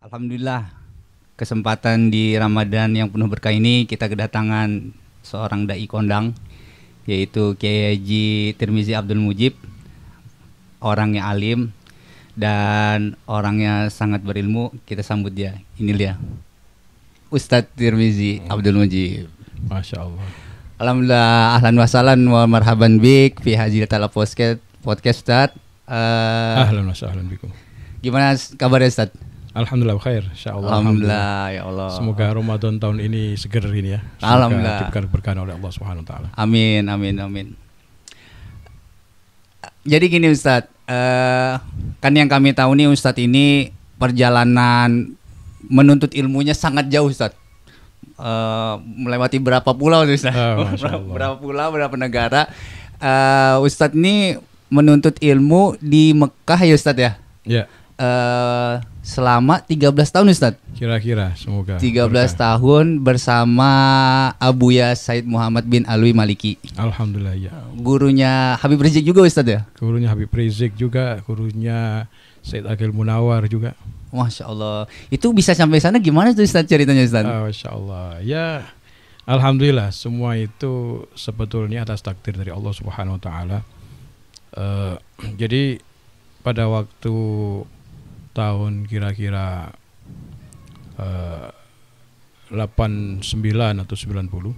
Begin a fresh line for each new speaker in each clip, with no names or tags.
Alhamdulillah, kesempatan di Ramadan yang penuh berkah ini kita kedatangan seorang dai kondang, yaitu Kiai Haji Tirmizi Abdul Mujib, orangnya alim dan orangnya sangat berilmu. Kita sambut dia. Ini dia, Ustadz Tirmizi Abdul Mujib.
Masya Allah.
Alhamdulillah, ahlan wa sahlan wa marhaban bik fi hadhil podcast Ustadz.
Ahlan wa sahlan bikum.
Gimana kabarnya Ustadz?
Alhamdulillah khair, insyaallah.
Alhamdulillah, ya Allah.
Semoga Ramadan tahun ini seger ini ya. Semoga
Alhamdulillah.
diberikan berkah oleh Allah Subhanahu wa taala.
Amin, amin, amin. Jadi gini Ustadz, kan yang kami tahu nih Ustadz ini perjalanan menuntut ilmunya sangat jauh Ustadz. Melewati berapa pulau nih Ustadz? Berapa pulau, berapa negara. Ustadz ini menuntut ilmu di Mekah ya Ustadz ya?
Ya.
Selama 13 tahun Ustadz.
Kira-kira semoga
13
berkah.
tahun bersama Abuya Said Muhammad bin Alwi Maliki.
Alhamdulillah ya.
Gurunya Habib Rizik juga Ustadz ya?
Gurunya Habib Rizik juga, gurunya Said Akhil Munawar juga.
Masya Allah. Itu bisa sampai sana gimana tuh Ustadz ceritanya Ustadz?
Masya Allah. Ya, alhamdulillah semua itu sebetulnya atas takdir dari Allah Subhanahu wa taala. Jadi pada waktu tahun kira-kira 89 atau 90,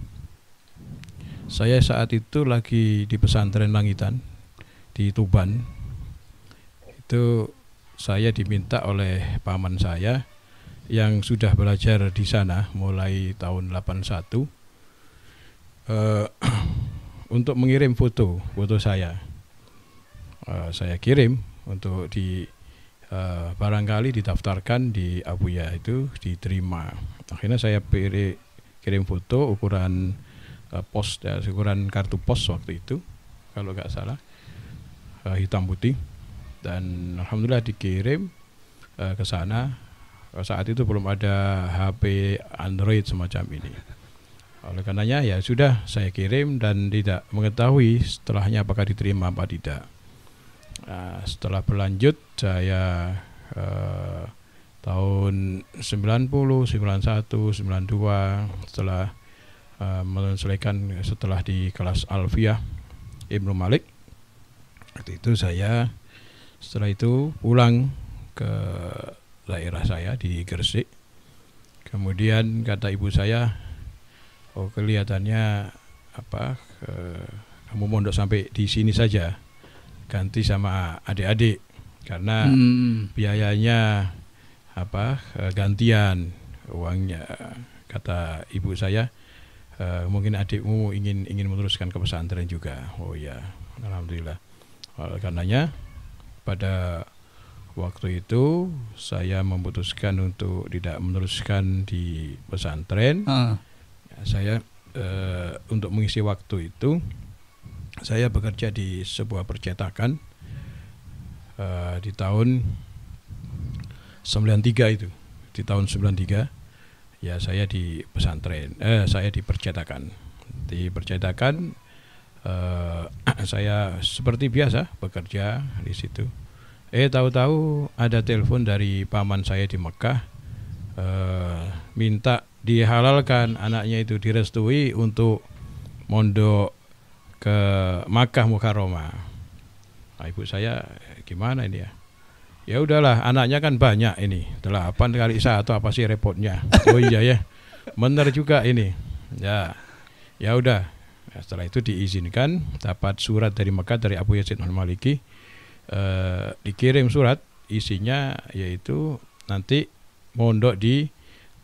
saya saat itu lagi di pesantren Langitan di Tuban. Itu saya diminta oleh paman saya yang sudah belajar di sana mulai tahun 81 untuk mengirim foto saya. Saya kirim untuk barangkali didaftarkan di Abuya, itu diterima. Akhirnya saya kirim foto ukuran pos, ukuran kartu pos waktu itu kalau nggak salah, hitam putih, dan alhamdulillah dikirim ke sana. Saat itu belum ada HP Android semacam ini. Oleh karenanya ya sudah saya kirim dan tidak mengetahui setelahnya apakah diterima apa tidak. Setelah berlanjut saya tahun 90, 91, 92 setelah menyelesaikan setelah di kelas Alfiyah Ibnu Malik, waktu itu saya setelah itu pulang ke daerah saya di Gresik. Kemudian kata ibu saya, oh kelihatannya kamu mondok sampai di sini saja, ganti sama adik-adik karena biayanya gantian uangnya. Kata ibu saya, mungkin adikmu ingin meneruskan ke pesantren juga. Oh ya, alhamdulillah. Oleh karenanya pada waktu itu saya memutuskan untuk tidak meneruskan di pesantren. Saya untuk mengisi waktu itu saya bekerja di sebuah percetakan di tahun 93 itu. Di tahun 93 ya saya di pesantren, saya di percetakan. Di percetakan saya seperti biasa bekerja di situ. Tahu-tahu ada telepon dari paman saya di Mekah, minta dihalalkan anaknya itu direstui untuk mondok ke Makkah Mukarramah. Nah, ibu saya gimana ini ya? Ya udahlah, anaknya kan banyak ini, 8 kali 1 apa sih repotnya? Oh iya ya, benar juga ini. Ya udah. Nah, setelah itu diizinkan, dapat surat dari Mekah dari Abu Yazid Al-Maliki. Dikirim surat, isinya yaitu nanti mondok di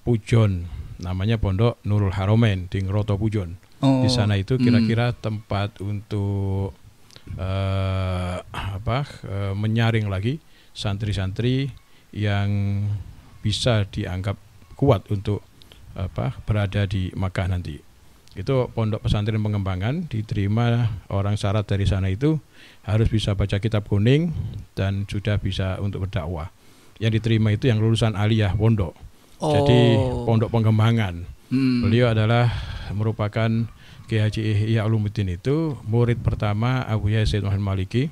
Pujon, namanya Pondok Nurul Haromain di Ngeroto Pujon. Di sana itu kira-kira tempat untuk menyaring lagi santri-santri yang bisa dianggap kuat untuk berada di Makkah nanti. Itu pondok pesantren pengembangan, diterima orang syarat dari sana itu harus bisa baca kitab kuning dan sudah bisa untuk berdakwah. Yang diterima itu yang lulusan aliyah pondok. Jadi pondok pengembangan. Beliau adalah merupakan Kiai Haji Ihya Ulumuddin, itu murid pertama Abu Yazid Al Maliki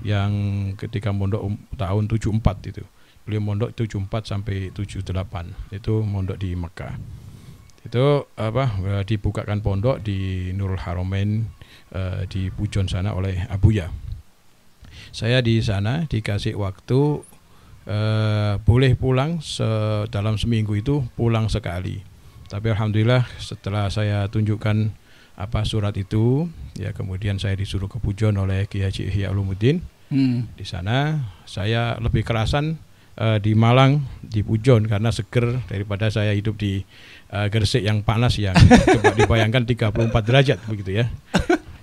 yang ketika mondok tahun 74 itu. beliau mondok 74 sampai 78 itu mondok di Mekah. Itu dibukakan pondok di Nurul Haramain di Pujon sana oleh Abuya. Saya di sana dikasih waktu boleh pulang dalam seminggu itu pulang sekali. Tapi alhamdulillah setelah saya tunjukkan surat itu, ya kemudian saya disuruh ke Pujon oleh Kiai Haji Ihya Ulumuddin. Di sana saya lebih kerasan di Malang, di Pujon, karena seger daripada saya hidup di Gresik yang panas, yang coba dibayangkan 34 derajat begitu ya.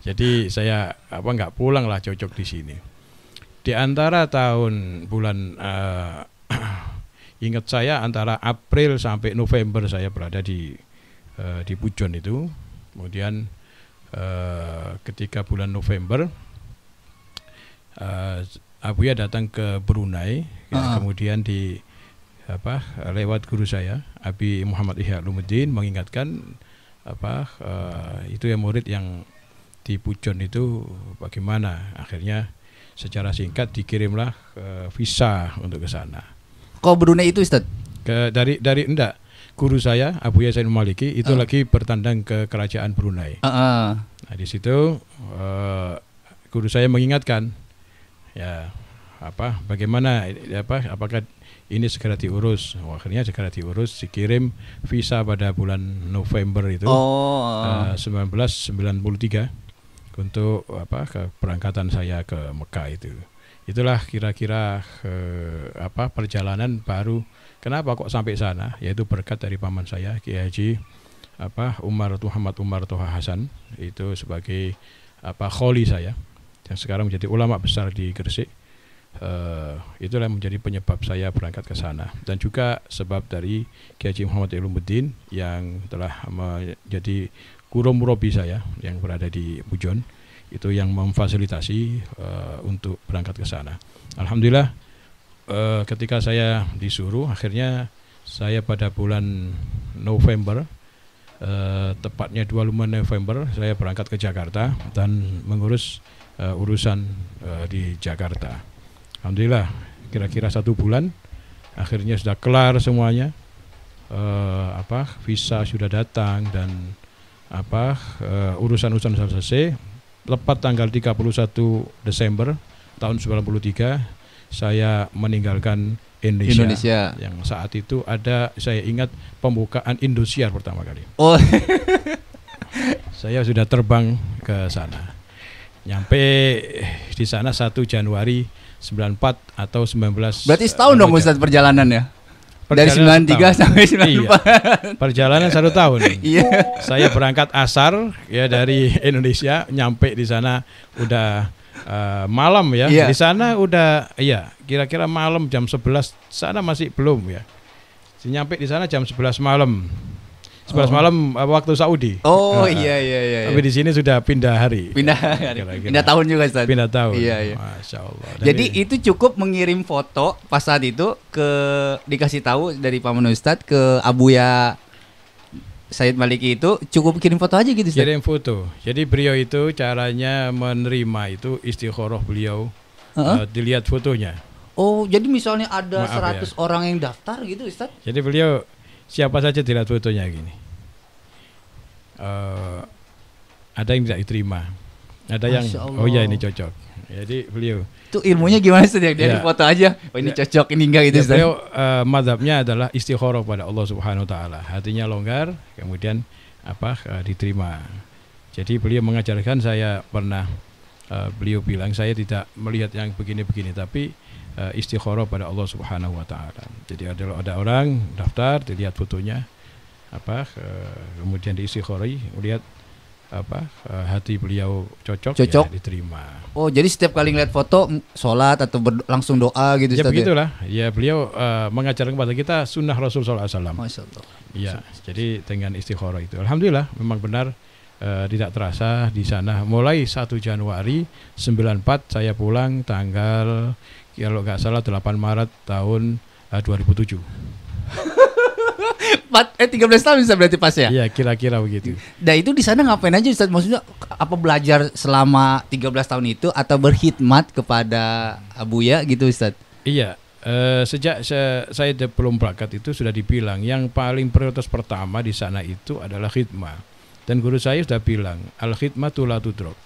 Jadi saya nggak pulang lah, cocok di sini. Di antara bulan ingat saya antara April sampai November saya berada di Pujon itu. Kemudian ketika bulan November Abuya datang ke Brunei, kemudian lewat guru saya Abi Muhammad Ihya Ulumuddin mengingatkan itu ya murid yang di Pujon itu bagaimana. Akhirnya secara singkat dikirimlah visa untuk ke sana.
Kok Brunei itu Ustaz?
Dari enggak, guru saya Abuya Zainul Maliki itu lagi bertandang ke kerajaan Brunei. Nah di situ guru saya mengingatkan, ya bagaimana apakah ini segera diurus. Akhirnya segera diurus, dikirim visa pada bulan November itu 1993 untuk keberangkatan saya ke Mekah itu. Itulah kira-kira perjalanan baru. Kenapa kok sampai sana? Yaitu berkat dari paman saya Kiai Haji Muhammad Umar Toha Hasan, itu sebagai kholi saya yang sekarang menjadi ulama besar di Gresik. Itulah menjadi penyebab saya berangkat ke sana, dan juga sebab dari Kiai Haji Muhammad Ulumuddin yang telah menjadi guru murabi saya yang berada di Pujon, itu yang memfasilitasi untuk berangkat ke sana. Alhamdulillah ketika saya disuruh, akhirnya saya pada bulan November, tepatnya 25 November saya berangkat ke Jakarta dan mengurus urusan di Jakarta. Alhamdulillah kira-kira 1 bulan akhirnya sudah kelar semuanya, visa sudah datang dan urusan-urusan sudah selesai. Tepat tanggal 31 Desember tahun 93 saya meninggalkan Indonesia. Yang saat itu saya ingat pembukaan Indosiar pertama kali. Saya sudah terbang ke sana. Nyampe di sana 1 Januari 94 atau 19.
Berarti setahun dong Ustaz perjalanan ya? Dari 93 sampai 94.
Iya. Perjalanan 1 tahun.
Iya.
Saya berangkat asar ya dari Indonesia, nyampe di sana udah malam ya.
Iya.
Di sana udah kira-kira malam jam 11. Sana masih belum ya. Nyampe di sana jam 11 malam. 11 malam waktu Saudi.
Iya.
Tapi di sini sudah pindah hari.
Pindah tahun juga Ustaz.
Pindah tahun.
Iya.
Masya Allah.
Jadi itu cukup mengirim foto pas saat itu dikasih tahu dari Paman Ustadz ke Abuya Said Maliki, itu cukup kirim foto aja gitu Ustaz.
Kirim foto. Jadi beliau itu caranya menerima itu istikharah beliau, dilihat fotonya.
Oh, jadi misalnya ada 100
Maaf
orang yang daftar gitu Ustaz.
Jadi beliau siapa saja dilihat fotonya gini. Ada yang tidak diterima, ada yang ini cocok. Jadi beliau
itu ilmunya gimana sih dari foto aja, ini cocok, ini enggak gitu.
Beliau mazhabnya adalah istikharah pada Allah Subhanahu Wa Taala, hatinya longgar, kemudian diterima. Jadi beliau mengajarkan, saya pernah beliau bilang saya tidak melihat yang begini-begini, tapi istikharah pada Allah Subhanahu Wa Taala. Jadi ada orang daftar, dilihat fotonya kemudian diistikharai, melihat hati beliau cocok. Ya, diterima. Oh, jadi setiap kali ngeliat foto sholat atau langsung doa gitu. Ya begitulah. Ya beliau mengajarkan kepada kita sunnah Rasul sallallahu alaihi wasallam. Masya Allah. Ya, jadi dengan istikharah itu, alhamdulillah memang benar, tidak terasa di sana. Mulai 1 Januari 94 saya pulang tanggal kalau nggak salah 8 Maret tahun 2007.
13 tahun bisa berarti pas ya?
Iya, kira-kira begitu.
Nah itu di sana ngapain aja Ustaz? Maksudnya apa belajar selama 13 tahun itu atau berkhidmat kepada Abuya gitu Ustaz?
Iya, Sejak saya belum berangkat itu sudah dibilang yang paling prioritas pertama di sana itu adalah khidmah. Dan guru saya sudah bilang al-khidmatu la tudrok.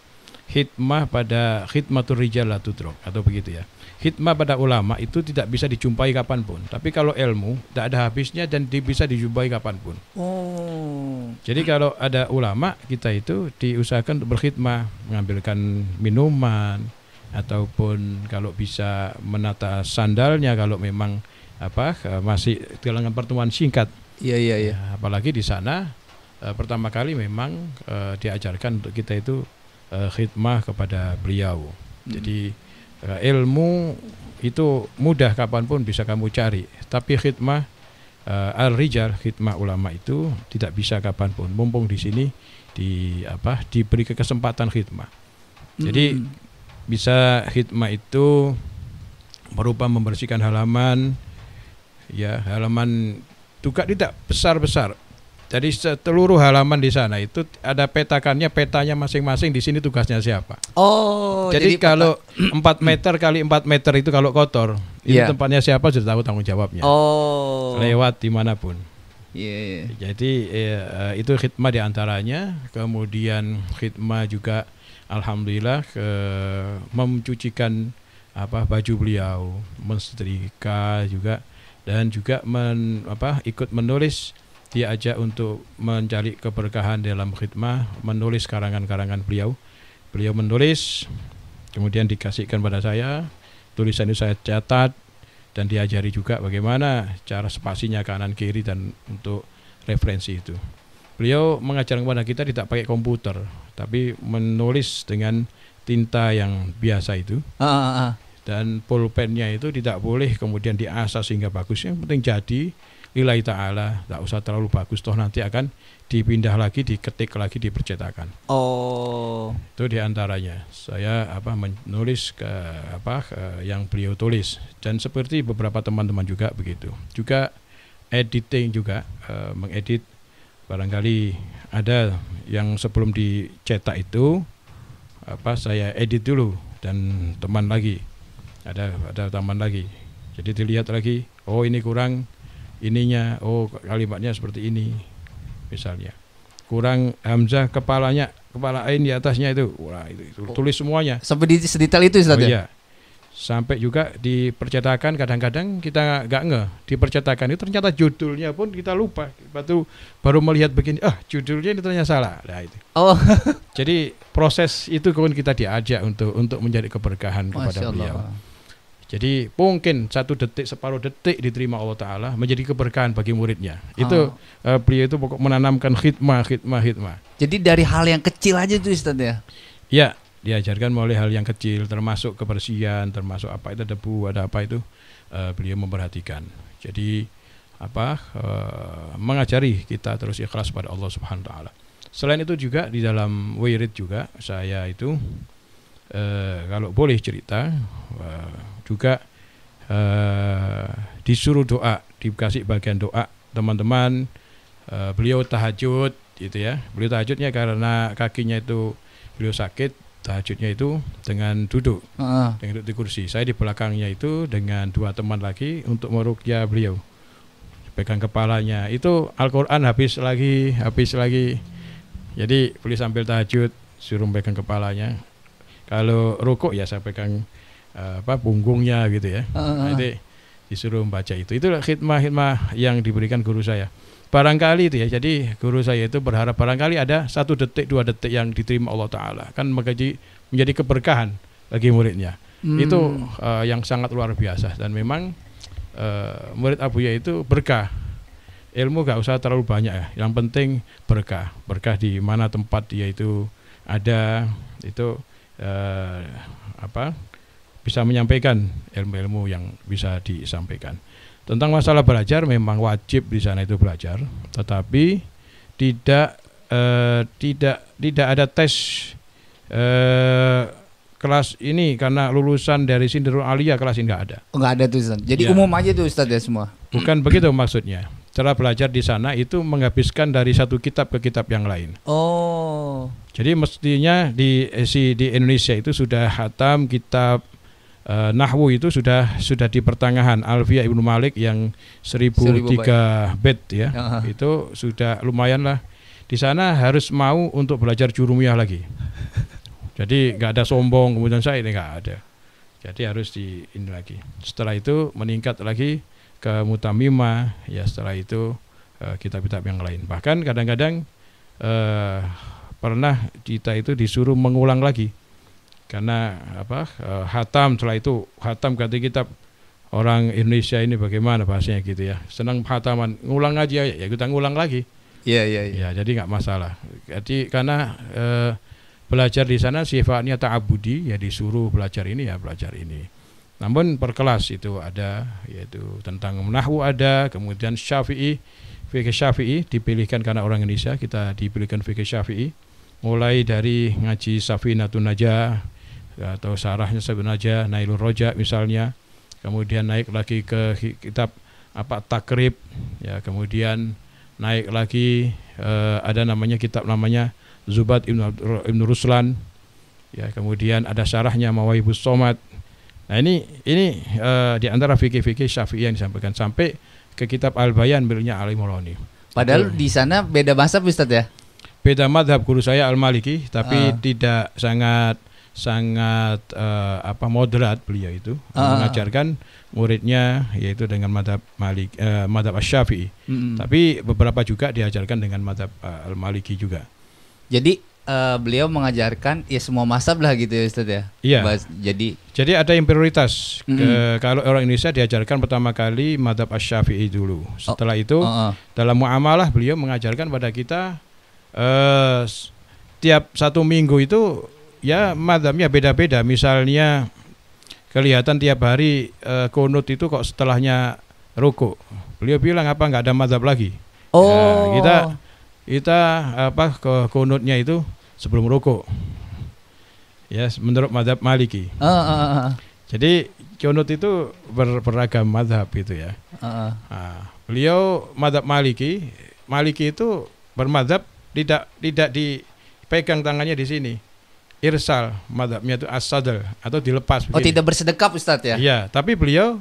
Khidmah pada khidmatur rijal la tudrok, atau begitu ya. Khidmah pada ulama itu tidak bisa dijumpai kapanpun. Tapi kalau ilmu tidak ada habisnya dan bisa dijumpai kapanpun. Jadi kalau ada ulama, kita itu diusahakan untuk berkhidmah, mengambilkan minuman, ataupun kalau bisa menata sandalnya kalau memang masih dalam pertemuan singkat.
Iya.
Apalagi di sana pertama kali memang diajarkan untuk kita itu khidmah kepada beliau. Jadi ilmu itu mudah kapanpun bisa kamu cari, tapi khidmah al-rijal, khidmah ulama itu tidak bisa kapanpun. Mumpung di sini diberi kesempatan khidmah. Jadi bisa khidmah itu berupa membersihkan halaman, ya halaman juga tidak besar-besar. Jadi seluruh halaman di sana itu ada petanya masing-masing, di sini tugasnya siapa. Jadi kalau 4 meter kali 4 meter itu kalau kotor, itu tempatnya siapa sudah tahu tanggung jawabnya. Lewat dimanapun. Jadi itu khidmah diantaranya. Kemudian khidmah juga alhamdulillah mencucikan baju beliau, mensetrika juga, dan juga ikut menulis, diajak untuk mencari keberkahan dalam khidmah, menulis karangan-karangan beliau. Beliau menulis, kemudian dikasihkan pada saya, tulisan itu saya catat dan diajari juga bagaimana cara spasinya kanan kiri dan untuk referensi itu. Beliau mengajar kepada kita tidak pakai komputer, tapi menulis dengan tinta yang biasa itu. Dan pulpennya itu tidak boleh kemudian diasah sehingga bagus. Yang penting jadi lillahi ta'ala, tidak usah terlalu bagus, toh nanti akan dipindah lagi, diketik lagi, dipercetakan. Itu diantaranya. Saya menulis yang beliau tulis, dan seperti beberapa teman-teman juga begitu. Juga editing juga, mengedit. Barangkali ada yang sebelum dicetak itu saya edit dulu, dan teman lagi ada teman lagi. Jadi dilihat lagi, oh ini kurang ininya, oh kalimatnya seperti ini misalnya. Kurang hamzah kepala ain di atasnya itu. Wah, itu tulis semuanya.
Sampai di sedetail itu Ustaz ya?
Iya. Sampai juga di percetakan kadang-kadang kita nggak ngeh, di percetakan itu ternyata judulnya pun kita lupa. Baru melihat begini, judulnya ini ternyata salah. Nah, itu. Jadi proses itu pun kita diajak untuk menjadi keberkahan kepada beliau. Jadi mungkin 1 detik, separuh detik diterima Allah Ta'ala menjadi keberkahan bagi muridnya. Itu beliau itu pokok menanamkan khidmah.
Jadi dari hal yang kecil aja tuh Ustaz ya?
Ya, diajarkan mulai hal yang kecil, termasuk kebersihan, termasuk apa itu debu, ada apa itu, beliau memperhatikan. Jadi mengajari kita terus ikhlas pada Allah Subhanahu Wa Ta'ala. Selain itu juga di dalam wirid juga saya itu kalau boleh cerita juga disuruh doa, dikasih bagian doa teman-teman. Beliau tahajud gitu ya. Beliau tahajudnya karena kakinya itu beliau sakit, tahajudnya itu dengan duduk, dengan duduk di kursi. Saya di belakangnya itu dengan 2 teman lagi untuk meruqyah beliau. Pegang kepalanya. Itu Al-Qur'an habis lagi. Jadi beliau sambil tahajud suruh pegang kepalanya. Kalau rukuk ya saya pegang punggungnya gitu ya. Nanti disuruh membaca itu. Itulah khidmah yang diberikan guru saya. Barangkali itu ya. Jadi guru saya itu berharap barangkali ada 1 detik 2 detik yang diterima Allah Ta'ala, kan menjadi keberkahan bagi muridnya. Itu yang sangat luar biasa. Dan memang murid Abuya itu berkah. Ilmu gak usah terlalu banyak ya. Yang penting berkah di mana tempat dia itu ada, itu bisa menyampaikan ilmu-ilmu yang bisa disampaikan. Tentang masalah belajar, memang wajib di sana itu belajar, tetapi tidak ada tes kelas ini karena lulusan dari Sindirul Aliyah kelas ini nggak ada.
Nggak ada tuh Ustaz. Jadi umum aja tuh Ustaz ya semua.
Bukan begitu maksudnya. Cara belajar di sana itu menghabiskan dari satu kitab ke kitab yang lain. Jadi mestinya di Indonesia itu sudah hatam kitab Nahwu itu sudah di pertengahan. Alfiyah Ibnu Malik yang 1003 bait ya. Itu sudah lumayan lah. Di sana harus mau untuk belajar jurumiyah lagi. Jadi nggak ada sombong kemudian saya ini nggak ada. Jadi harus di ini lagi. Setelah itu meningkat lagi ke mutamimah ya, setelah itu kitab-kitab yang lain. Bahkan kadang-kadang pernah kita itu disuruh mengulang lagi. Karena hatam, setelah itu hatam ganti kitab. Orang Indonesia ini bagaimana bahasanya gitu ya, senang hataman, ngulang aja ya kita ngulang lagi.
Iya.
Ya, jadi nggak masalah. Jadi karena belajar di sana sifatnya ta'abudi, ya disuruh belajar ini ya belajar ini. Namun per kelas itu ada, yaitu tentang nahwu ada, kemudian Syafi'i, fikih Syafi'i dipilihkan karena orang Indonesia, kita dipilihkan fikih Syafi'i. Mulai dari ngaji Safinatun Najah atau sarahnya Safinatun Najah, Nailur Roja misalnya, kemudian naik lagi ke kitab Takrib ya, kemudian naik lagi ada namanya kitab namanya Zubat Ibnu Ruslan ya, kemudian ada syarahnya Mawahibus Somad. Nah ini di antara fikih-fikih Syafi'i yang disampaikan sampai ke kitab Al-Bayan miliknya Ali Moroni.
Padahal di sana beda mazhab Ustaz ya?
Beda madhab, guru saya Al-Maliki, tapi tidak sangat moderat beliau itu mengajarkan muridnya yaitu dengan madhab Asy-Syafi'i. Tapi beberapa juga diajarkan dengan madhab Al-Maliki juga.
Jadi beliau mengajarkan ya semua mazhab lah gitu ya Ustaz ya?
Iya. Jadi ada yang prioritas. Kalau orang Indonesia diajarkan pertama kali madhab Asy-Syafi'i dulu. Setelah itu dalam muamalah beliau mengajarkan pada kita tiap satu minggu itu ya madhabnya beda-beda. Misalnya kelihatan tiap hari kunut itu kok setelahnya ruku. Beliau bilang apa nggak ada madhab lagi. Kita ke kunutnya itu sebelum ruku. Ya menurut madhab Maliki. Jadi kunut itu beragam madhab itu ya. Beliau madhab Maliki itu bermadhab tidak dipegang tangannya di sini. Irsal, madhabnya itu as-sadl atau dilepas begini.
Tidak bersedekap Ustaz ya?
Iya, tapi beliau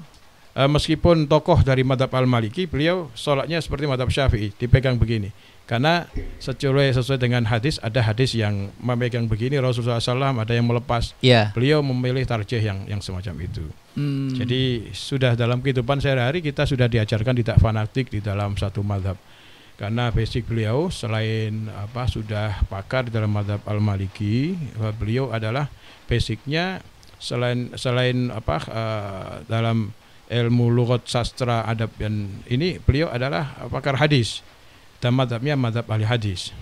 meskipun tokoh dari madhab Al-Maliki, beliau sholatnya seperti madhab Syafi'i, dipegang begini. Karena sesuai dengan hadis, ada hadis yang memegang begini, Rasulullah SAW ada yang melepas. Beliau memilih tarjih yang semacam itu. Jadi sudah dalam kehidupan sehari-hari kita sudah diajarkan tidak fanatik di dalam satu madhab. Karena basic beliau selain sudah pakar dalam madhab Al-Maliki, beliau adalah basicnya selain dalam ilmu lughat, sastra, adab dan ini beliau adalah pakar hadis dan madhabnya madhab ahli hadis.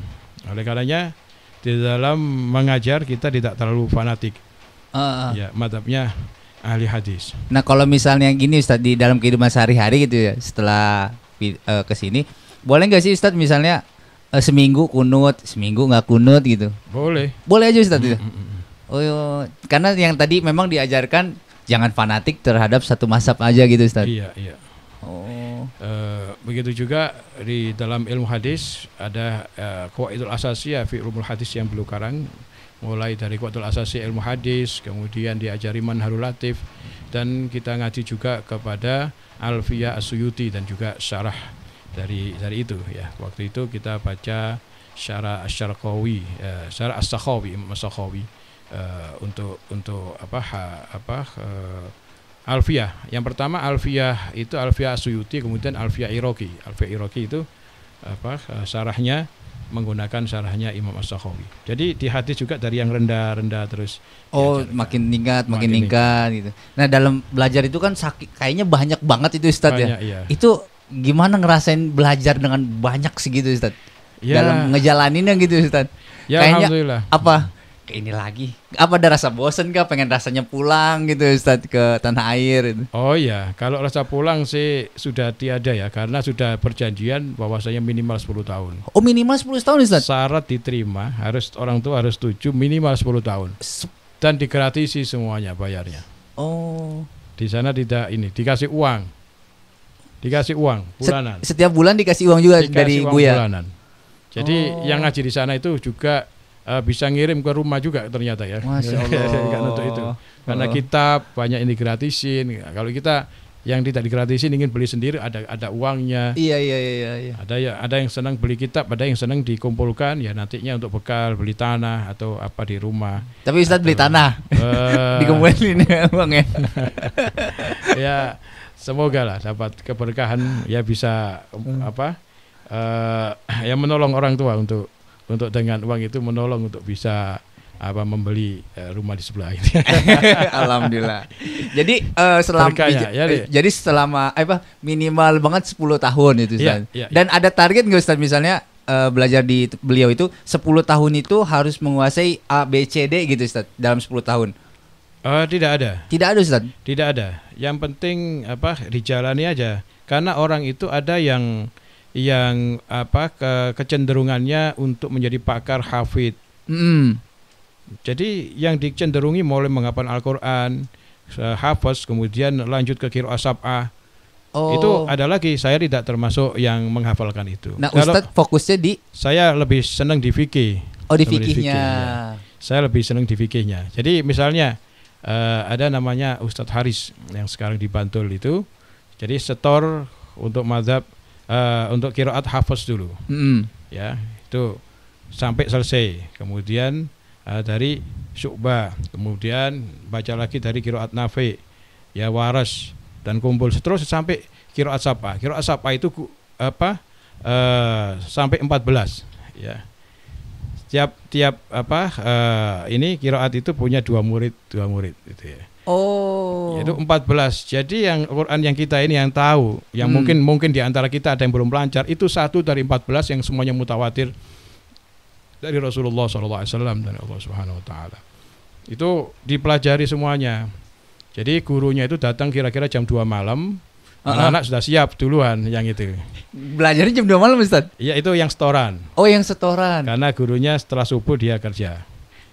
Oleh karenanya di dalam mengajar kita tidak terlalu fanatik. Ya, madhabnya ahli hadis.
Nah kalau misalnya gini Ustaz, di dalam kehidupan sehari-hari gitu ya, setelah kesini boleh nggak sih Ustadz misalnya seminggu kunut, seminggu nggak kunut gitu? Boleh aja Ustadz itu. Karena yang tadi memang diajarkan jangan fanatik terhadap satu mazhab aja gitu Ustadz.
Iya. Begitu juga di dalam ilmu hadis ada qawaidul asasiyah fi ulumul hadis yang beliau karang, mulai dari qawaidul asasiyah ilmu hadis, kemudian diajari manharul latif, dan kita ngaji juga kepada Alfiyah As-Suyuti dan juga syarah dari itu ya. Waktu itu kita baca syarah Asy-Syarqawi, syarah As-Sakhawi, Imam As-Sakhawi untuk Alfiyah. Yang pertama Alfiyah itu Alfiyah As-Suyuti, kemudian Alfiyah Iraqi. Alfiyah Iraqi itu syarahnya menggunakan syarahnya Imam As-Sakhawi. Jadi di hadis juga dari yang rendah-rendah terus
makin meningkat gitu. Nah, dalam belajar itu kan kayaknya banyak banget itu Ustadz ya.
Iya.
Itu gimana ngerasain belajar dengan banyak segitu Ustadz?
Ya.
Dalam ngejalaninnya gitu Ustadz.
Ya,
kayaknya
alhamdulillah.
Kayak ini lagi. Apa ada rasa bosen kah? Pengen rasanya pulang gitu Ustadz ke tanah air gitu.
Oh iya, kalau rasa pulang sih sudah tiada ya, karena sudah perjanjian bahwasanya minimal 10 tahun.
Oh, minimal 10 tahun Ustadz?
Syarat diterima, orang tua harus setuju minimal 10 tahun. Dan digratisi semuanya bayarnya.
Oh.
Di sana tidak dikasih uang. Dikasih uang bulanan.
Setiap bulan dikasih uang juga dari
uang
Buya.
Bulanan. Jadi yang ngaji di sana itu juga bisa ngirim ke rumah juga ternyata ya.
Masya Allah.
Kan untuk itu. Karena kitab banyak ini gratisin. Kalau kita yang tidak digratisin ingin beli sendiri, ada uangnya.
Iya.
Ada yang senang beli kitab, ada yang senang dikumpulkan ya nantinya untuk bekal beli tanah atau apa di rumah.
Tapi Ustadz beli tanah dikumpulin ya uang ya.
Ya semoga lah dapat keberkahan ya bisa ya menolong orang tua untuk dengan uang itu menolong untuk bisa membeli rumah di sebelah ini.
Alhamdulillah. Jadi selama minimal banget 10 tahun itu Ustaz.
Ya.
Dan ada target nggak Ustaz, misalnya belajar di beliau itu 10 tahun itu harus menguasai A B C D gitu Ustaz dalam 10 tahun?
Tidak ada.
Tidak ada Ustaz.
Tidak ada. Yang penting dijalani aja. Karena orang itu ada yang kecenderungannya untuk menjadi pakar hafid. Jadi yang dicenderungi mulai menghafal Al-Quran, hafaz, kemudian lanjut ke qiraah sab'ah. Itu ada lagi, saya tidak termasuk yang menghafalkan itu.
Nah, Ustadz fokusnya di?
Saya lebih senang di fikih.
Di fikihnya.
Ya. Saya lebih senang di fikihnya. Jadi misalnya ada namanya Ustadz Haris yang sekarang di Bantul itu. Jadi setor untuk mazhab untuk qiraat hafaz dulu. Ya, itu sampai selesai. Kemudian dari Syu'bah, kemudian baca lagi dari qiraat Nafi, ya Waras, dan kumpul terus sampai qiraat Sapa. Qiraat Sapa itu sampai 14 ya. Tiap ini qiraat itu punya dua murid gitu ya. Itu 14. Jadi yang Quran yang kita ini yang tahu, yang mungkin di antara kita ada yang belum lancar, itu 1 dari 14 yang semuanya mutawatir dari Rasulullah SAW dan Allah Subhanahu Wa Taala. Itu dipelajari semuanya. Jadi gurunya itu datang kira-kira jam 2 malam. Anak-anak sudah siap duluan yang itu.
Belajarnya jam 2 malam Ustaz?
Iya, itu yang setoran.
Yang setoran.
Karena gurunya setelah subuh dia kerja.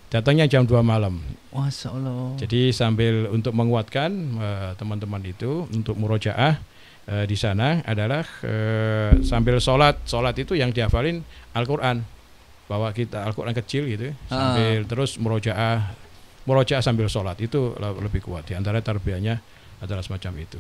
Datangnya jam 2 malam.
Masya Allah.
Jadi sambil untuk menguatkan teman-teman itu untuk murojaah di sana adalah sambil sholat itu yang dihafalin Al-Quran. Bawa kita Al-Quran kecil gitu sambil terus murojaah sambil sholat, itu lebih kuat. Di antara tarbiyahnya adalah semacam itu.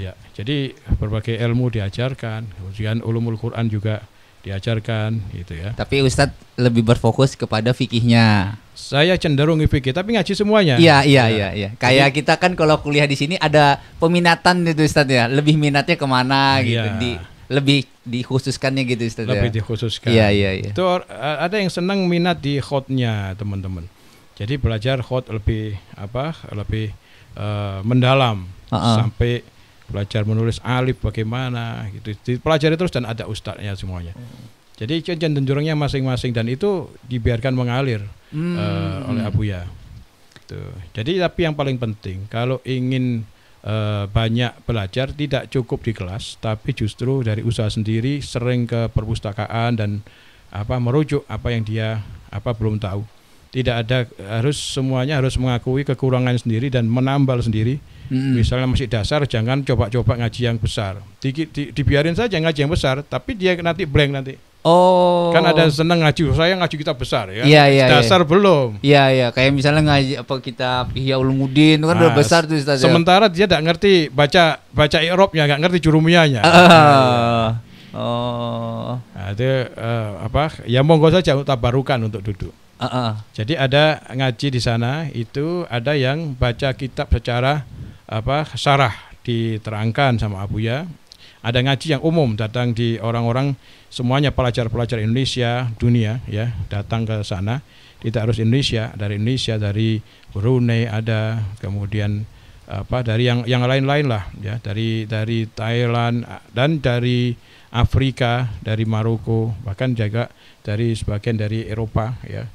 Ya, jadi berbagai ilmu diajarkan, kemudian ulumul Quran juga diajarkan gitu ya.
Tapi Ustadz lebih berfokus kepada fikihnya.
Saya cenderung fikih, tapi ngaji semuanya.
Iya. Kayak kita kan kalau kuliah di sini ada peminatan gitu Ustadz ya. Lebih minatnya kemana gitu. Lebih dikhususkannya gitu Ustaz.
Lebih dikhususkan.
Iya.
Itu ada yang senang minat di khotnya teman-teman. Jadi belajar khot lebih mendalam sampai belajar menulis alif bagaimana gitu. Dipelajari terus dan ada ustadznya semuanya. Jadi cenderungnya masing-masing dan itu dibiarkan mengalir oleh Abuya. Tuh. Jadi tapi yang paling penting kalau ingin banyak belajar tidak cukup di kelas, tapi justru dari usaha sendiri, sering ke perpustakaan dan merujuk apa yang dia belum tahu. Tidak ada semuanya harus mengakui kekurangan sendiri dan menambal sendiri. Misalnya masih dasar, jangan coba-coba ngaji yang besar. Dibiarin saja ngaji yang besar, tapi dia nanti blank nanti. Kan ada senang ngaji, saya ngaji kitab besar ya. Dasar belum.
Iya, kayak misalnya ngaji kitab Ihya Ulumuddin itu kan udah besar tuh Ustaz.
Sementara dia tidak ngerti baca i'rabnya, enggak ngerti jurumiyahnya. Itu ya monggo saja tabarukan untuk duduk. Jadi ada ngaji di sana itu ada yang baca kitab secara syarah diterangkan sama Abuya. Ada ngaji yang umum datang di orang-orang semuanya pelajar-pelajar Indonesia dunia ya datang ke sana, tidak harus Indonesia, dari Brunei ada, kemudian dari yang lain-lain lah ya, dari Thailand dan dari Afrika, dari Maroko, bahkan juga dari sebagian dari Eropa ya.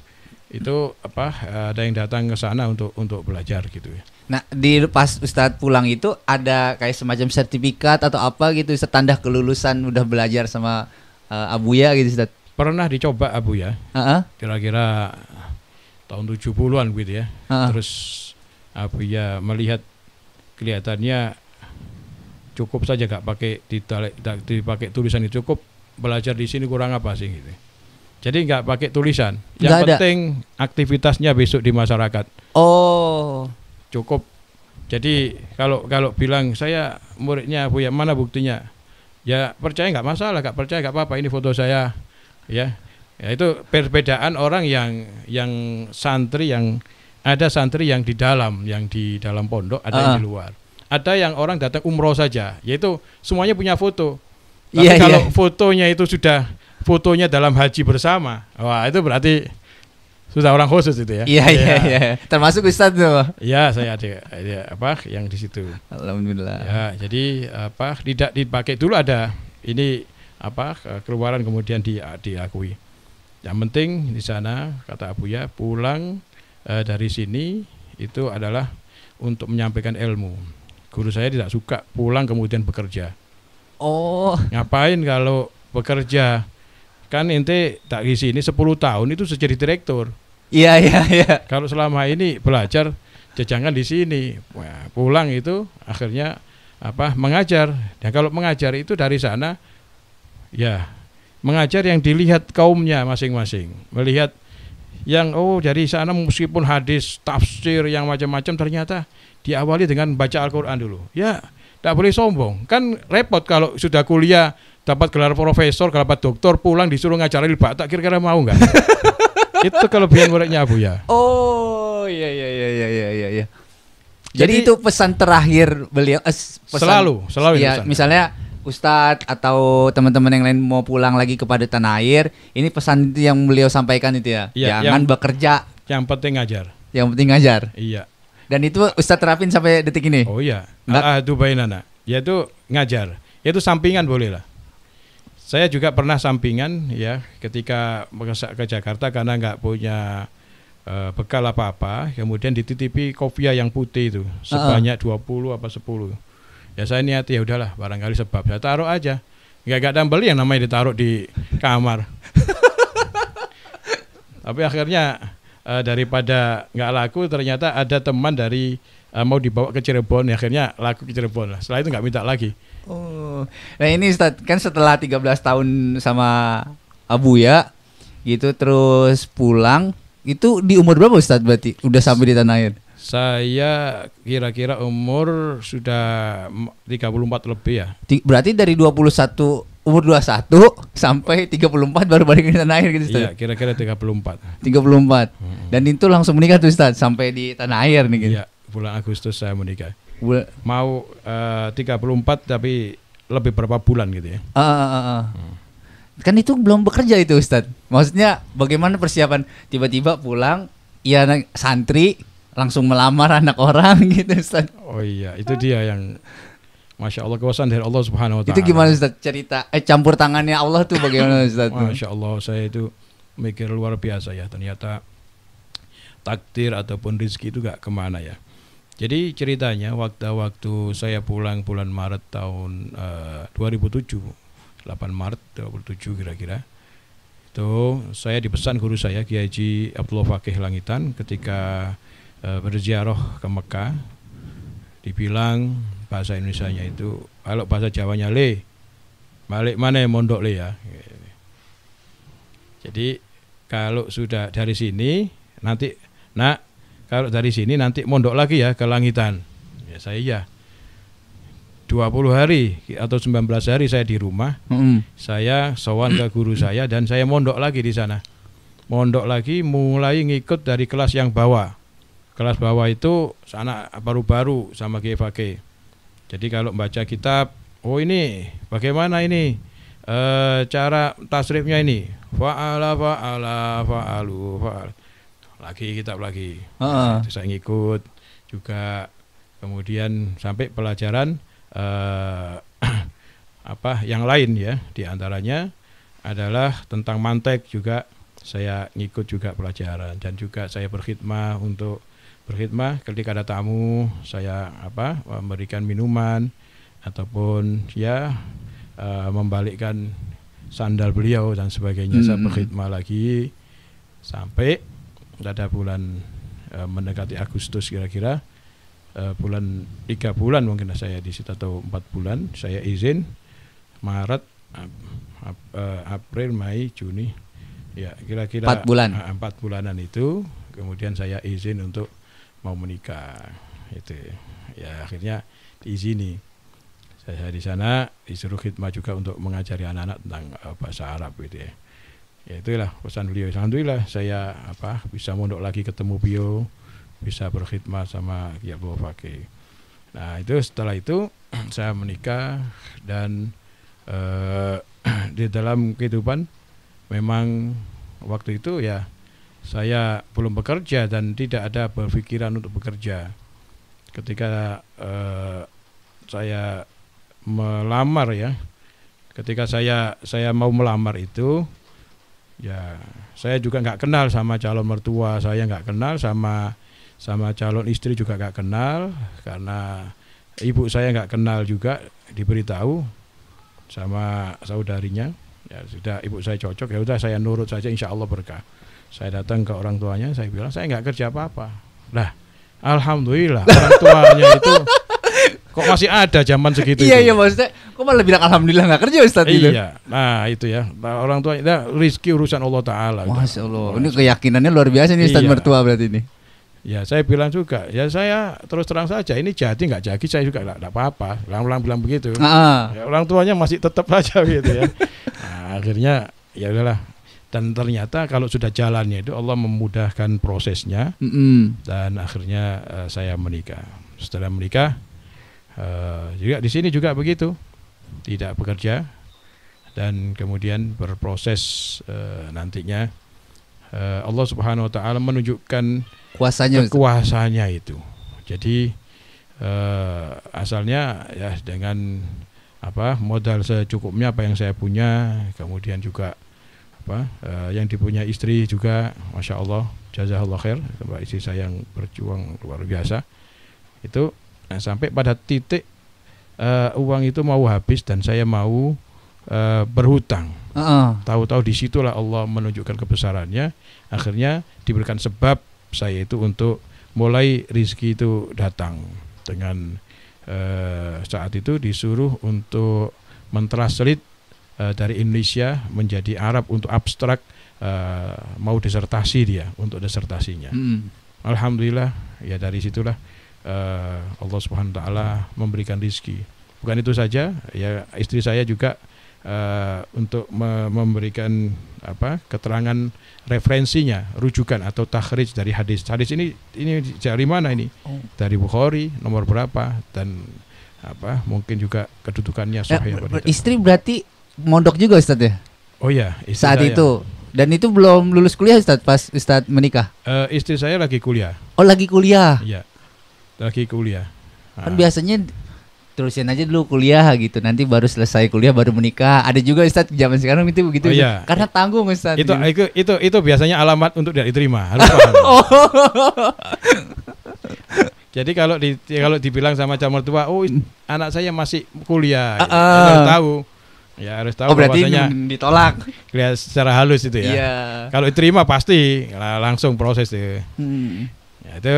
Itu ada yang datang ke sana untuk belajar gitu ya.
Nah, pas Ustadz pulang itu ada kayak semacam sertifikat atau apa gitu, tanda kelulusan udah belajar sama Abuya gitu Ustadz?
Pernah dicoba Abuya. Kira-kira tahun 70-an gitu ya. Terus Abuya melihat kelihatannya cukup saja, gak pakai dipakai tulisan itu, cukup belajar di sini kurang apa sih gitu. Jadi nggak pakai tulisan. Yang
Nggak ada.
penting aktivitasnya besok di masyarakat.
Oh.
Cukup. Jadi kalau bilang saya muridnya Buya, mana buktinya? Ya percaya nggak masalah, nggak percaya nggak apa-apa. Ini foto saya, ya. Ya itu perbedaan orang yang santri, yang ada santri yang di dalam pondok, ada yang di luar. Ada yang orang datang umroh saja, yaitu semuanya punya foto. Tapi
Iya,
kalau
iya.
fotonya itu sudah fotonya dalam haji bersama, wah itu berarti sudah orang khusus itu ya.
Iya, iya, iya. Termasuk Ustadz tuh.
Ya, saya ada apa yang di situ.
Alhamdulillah.
Ya, jadi apa tidak dipakai dulu ada ini apa keluaran kemudian diakui. Yang penting di sana kata Abuya pulang dari sini itu adalah untuk menyampaikan ilmu. Guru saya tidak suka pulang kemudian bekerja.
Oh.
Ngapain kalau bekerja? Kan ente tak di sini 10 tahun itu sudah jadi direktur.
Iya, iya, iya.
Kalau selama ini belajar jajangan di sini, wah, pulang itu akhirnya apa mengajar. Dan kalau mengajar itu dari sana, ya mengajar yang dilihat kaumnya masing-masing, melihat yang dari sana meskipun hadis, tafsir yang macam-macam ternyata diawali dengan baca Al-Quran dulu. Ya, tidak boleh sombong. Kan repot kalau sudah kuliah dapat gelar profesor, dapat doktor, pulang disuruh ngajarin Batak, kira-kira mau nggak? Itu kelebihan muridnya Abuya.
Oh, iya, iya, iya, iya, iya, iya. Jadi itu pesan terakhir beliau.
Selalu
ya,
pesan.
Misalnya Ustadz atau teman-teman yang lain mau pulang lagi kepada tanah air, ini pesan itu yang beliau sampaikan itu ya.
Iya,
Jangan bekerja,
yang penting ngajar.
yang penting ngajar.
Iya.
Dan itu Ustadz terapin sampai detik ini.
Oh iya.
Nggak-
Al-ahdu bainana, yaitu ngajar. Yaitu sampingan boleh lah. Saya juga pernah sampingan ya ketika ke Jakarta karena nggak punya bekal apa-apa, kemudian dititipi kopiah yang putih itu sebanyak 20 apa 10. Ya saya niati ya udahlah barangkali sebab saya taruh aja. Nggak ada beli yang namanya ditaruh di kamar. Tapi akhirnya daripada nggak laku ternyata ada teman dari mau dibawa ke Cirebon, ya akhirnya laku ke Cirebon lah. Setelah itu nggak minta lagi.
Oh. Nah ini Ustadz, kan setelah 13 tahun sama Abuya gitu terus pulang, itu di umur berapa Ustadz berarti udah sampai di tanah air?
Saya kira-kira umur sudah 34 lebih ya.
Berarti dari 21 umur 21 sampai 34 baru balik ke tanah air gitu Ustadz.
Iya, kira-kira 34.
34. Dan itu langsung menikah tuh Ustadz sampai di tanah air nih gitu.
Iya, bulan Agustus saya menikah.
Bul-
Mau 34 tapi lebih berapa bulan gitu ya.
Kan itu belum bekerja itu Ustadz. Maksudnya bagaimana persiapan tiba-tiba pulang ya santri langsung melamar anak orang gitu Ustadz.
Oh iya, itu dia yang Masya Allah kewasan dari Allah Subhanahu Wa Taala.
Itu gimana Ustadz cerita campur tangannya Allah tuh bagaimana Ustadz?
Masya Allah, saya itu mikir luar biasa ya. Ternyata takdir ataupun rezeki itu gak kemana ya. Jadi ceritanya waktu saya pulang bulan Maret tahun 2007, 8 Maret 2007 kira-kira, itu saya dipesan guru saya Kiai Haji Abdullah Fakih Langitan ketika berziarah ke Mekah, dibilang bahasa Indonesianya itu, kalau bahasa Jawanya le, balik mana mondok le ya. Jadi kalau sudah dari sini nanti kalau dari sini nanti mondok lagi ya ke Langitan. Ya saya 20 hari atau 19 hari saya di rumah. Saya sowan ke guru saya dan saya mondok lagi di sana. Mondok lagi mulai ngikut dari kelas yang bawah. Kelas bawah itu anak baru-baru sama Kiai Fakih. Jadi kalau baca kitab, oh ini bagaimana ini cara tasrifnya ini. Fa'ala fa'alu fa'al. Lagi kitab lagi. Itu saya ngikut juga, kemudian sampai pelajaran apa yang lain ya, diantaranya adalah tentang mantek juga saya ngikut juga pelajaran, dan juga saya berkhidmah ketika ada tamu saya memberikan minuman ataupun ya membalikkan sandal beliau dan sebagainya. Saya berkhidmah lagi sampai ada bulan mendekati Agustus kira-kira bulan 3 bulan mungkin saya di situ atau 4 bulan saya izin. Maret, April, Mei, Juni, Ya, kira-kira
4 bulan.
4 bulanan itu, kemudian saya izin untuk mau menikah. Itu. Ya, akhirnya diizini. Saya di sana disuruh khidmah juga untuk mengajari anak-anak tentang bahasa Arab gitu ya. Ya itulah pesan beliau. Alhamdulillah saya bisa mondok lagi ketemu beliau, bisa berkhidmat sama Kiai Abdul Fakih. Nah, itu setelah itu saya menikah dan di dalam kehidupan memang waktu itu ya saya belum bekerja dan tidak ada berpikiran untuk bekerja. Ketika saya melamar ya, ketika saya mau melamar itu ya saya juga nggak kenal sama calon mertua, saya nggak kenal sama calon istri juga nggak kenal, karena ibu saya nggak kenal juga, diberitahu sama saudarinya. Ya sudah, ibu saya cocok, ya udah saya nurut saja, insya Allah berkah. Saya datang ke orang tuanya, saya bilang saya nggak kerja apa-apa. Lah, alhamdulillah orang tuanya itu kok masih ada zaman segitu.
Iya maksudnya, kok malah bilang alhamdulillah nggak kerja Ustaz gitu.
Iya, nah itu ya, nah, orang tua itu rezeki urusan Allah Taala.
Masya Allah, ini keyakinannya luar biasa nih Ustaz mertua berarti ini.
Ya saya bilang juga, ya saya terus terang saja, ini jadi nggak jadi saya juga nggak apa-apa, ulang-ulang bilang begitu. Ya, orang tuanya masih tetap saja gitu ya. Nah, akhirnya ya udahlah, dan ternyata kalau sudah jalannya itu Allah memudahkan prosesnya, dan akhirnya saya menikah. Setelah menikah juga di sini juga begitu, tidak bekerja dan kemudian berproses, nantinya Allah Subhanahu Wa Taala menunjukkan kekuasaannya itu. Jadi asalnya ya dengan modal secukupnya apa yang saya punya, kemudian juga yang dipunya istri juga, masya Allah, jazakallah khair, istri saya yang berjuang luar biasa itu. Nah, sampai pada titik uang itu mau habis dan saya mau berhutang. Tahu-tahu disitulah Allah menunjukkan kebesarannya, akhirnya diberikan sebab saya itu untuk mulai rezeki itu datang. Dengan saat itu disuruh untuk mentranslate dari Indonesia menjadi Arab untuk abstrak, mau disertasi dia untuk disertasinya. Alhamdulillah ya, dari situlah Allah Subhanahu Wa Taala memberikan rezeki. Bukan itu saja ya, istri saya juga untuk memberikan keterangan referensinya, rujukan atau takhrij dari hadis. Hadis ini dari mana ini? Dari Bukhari, nomor berapa, dan mungkin juga kedudukannya sahih.
Istri berarti mondok juga Ustaz ya?
Oh ya,
saat saya itu. Dan itu belum lulus kuliah Ustaz pas Ustaz menikah?
Istri saya lagi kuliah.
Oh, lagi kuliah?
Iya, lagi kuliah.
Kan biasanya terusin aja dulu kuliah gitu, nanti baru selesai kuliah baru menikah. Ada juga Ustaz zaman sekarang itu begitu. Oh, iya. Karena tanggung Ustaz.
Itu biasanya alamat untuk tidak diterima, harus paham. Jadi kalau dibilang sama calon mertua, oh anak saya masih kuliah, harus tahu. Ya harus tahu.
Oh, berarti ditolak.
Lihat secara halus itu ya. Yeah. Kalau diterima pasti langsung proses itu. Ya, itu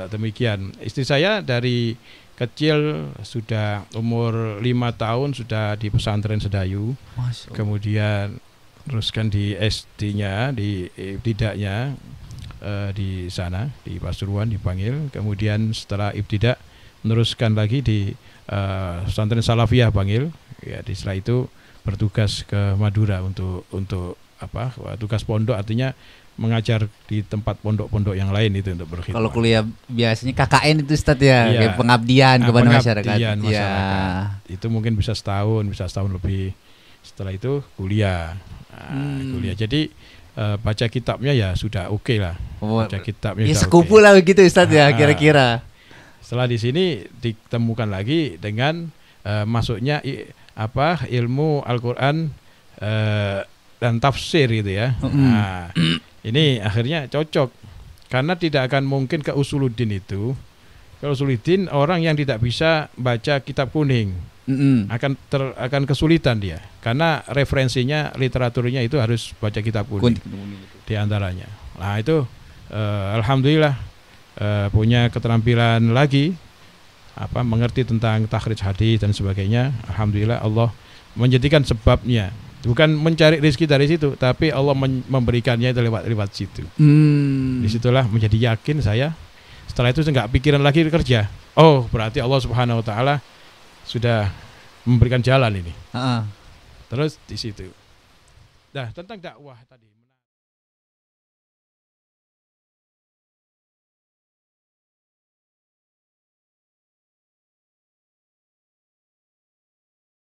demikian. Istri saya dari kecil sudah umur 5 tahun sudah di pesantren Sedayu. Kemudian teruskan di SD-nya, di ibtidaknya di sana di Pasuruan dipanggil. Kemudian setelah ibtidak meneruskan lagi di pesantren Salafiyah panggil. Ya, setelah itu bertugas ke Madura untuk tugas pondok, artinya mengajar di tempat pondok-pondok yang lain itu untuk berkhidmat. Kalau
kuliah biasanya KKN itu Ustaz ya, kayak pengabdian kepada masyarakat.
Ya. Itu mungkin bisa setahun lebih. Setelah itu kuliah. Kuliah. Jadi baca kitabnya ya sudah oke lah. Baca kitabnya
ya sekupu lah begitu Ustaz ya kira-kira.
Setelah di sini ditemukan lagi dengan masuknya ilmu Al-Qur'an dan tafsir gitu ya. Nah, ini akhirnya cocok karena tidak akan mungkin ke Usuluddin itu. Ke Usuluddin orang yang tidak bisa baca kitab kuning akan kesulitan dia karena referensinya, literaturnya itu harus baca kitab kuning di antaranya. Nah itu alhamdulillah punya keterampilan lagi mengerti tentang takhrij hadis dan sebagainya. Alhamdulillah Allah menjadikan sebabnya Bukan mencari rezeki dari situ, tapi Allah memberikannya itu lewat situ. Disitulah menjadi yakin saya. Setelah itu saya nggak pikiran lagi kerja. Oh, berarti Allah Subhanahu Wa Taala sudah memberikan jalan ini. Terus di situ. Nah, tentang dakwah tadi.